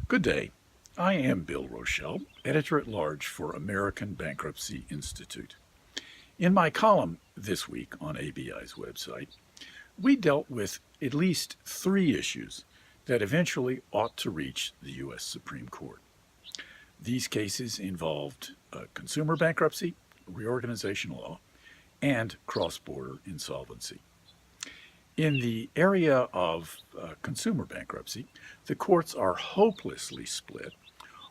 Good day. I am Bill Rochelle, Editor-at-Large for American Bankruptcy Institute. In my column this week on ABI's website, we dealt with at least three issues that eventually ought to reach the U.S. Supreme Court. These cases involved consumer bankruptcy, reorganization law, and cross-border insolvency. In the area of consumer bankruptcy, the courts are hopelessly split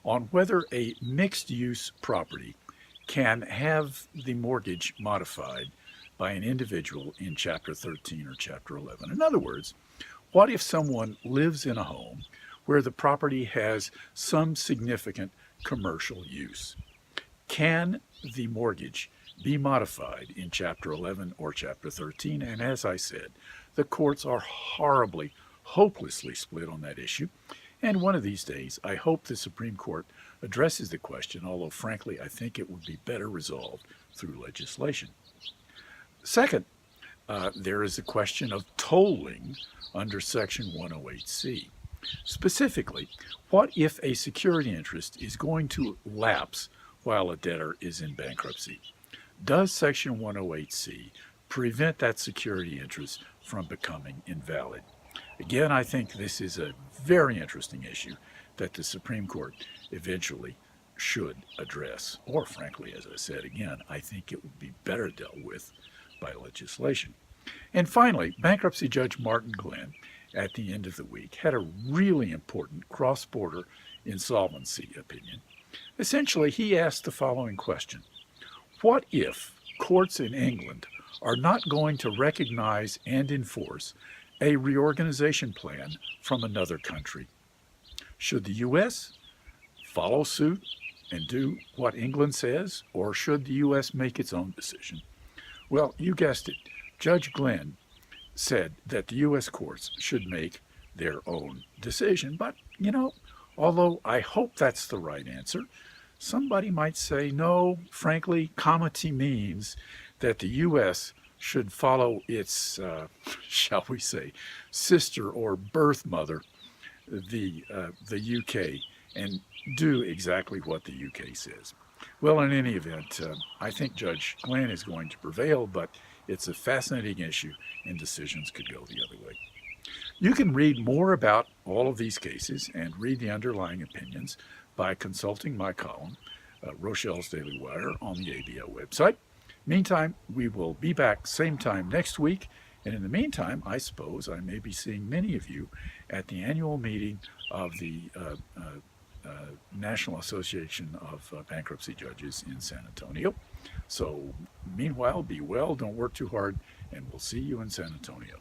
on whether a mixed-use property can have the mortgage modified by an individual in Chapter 13 or Chapter 11. In other words, what if someone lives in a home where the property has some significant commercial use? Can the mortgage be modified in Chapter 11 or Chapter 13? And as I said, the courts are horribly, hopelessly split on that issue. And one of these days, I hope the Supreme Court addresses the question, although frankly, I think it would be better resolved through legislation. Second, there is the question of tolling under Section 108C. Specifically, what if a security interest is going to lapse while a debtor is in bankruptcy? Does Section 108C prevent that security interest from becoming invalid? Again, I think this is a very interesting issue that the Supreme Court eventually should address. Or frankly, as I said again, I think it would be better dealt with by legislation. And finally, Bankruptcy Judge Martin Glenn, at the end of the week, had a really important cross-border insolvency opinion. Essentially, he asked the following question: what if courts in England are not going to recognize and enforce a reorganization plan from another country? Should the U.S. follow suit and do what England says, or should the U.S. make its own decision? Well, you guessed it. Judge Glenn said that the U.S. courts should make their own decision. But, although I hope that's the right answer, somebody might say, no, frankly, comity means that the U.S. should follow its, shall we say, sister or birth mother, the UK, and do exactly what the UK says. Well, in any event, I think Judge Glenn is going to prevail, but it's a fascinating issue, and decisions could go the other way. You can read more about all of these cases and read the underlying opinions by consulting my column, Rochelle's Daily Wire, on the ABI website. Meantime, we will be back same time next week, and in the meantime, I suppose I may be seeing many of you at the annual meeting of the National Association of Bankruptcy Judges in San Antonio. So meanwhile, be well, don't work too hard, and we'll see you in San Antonio.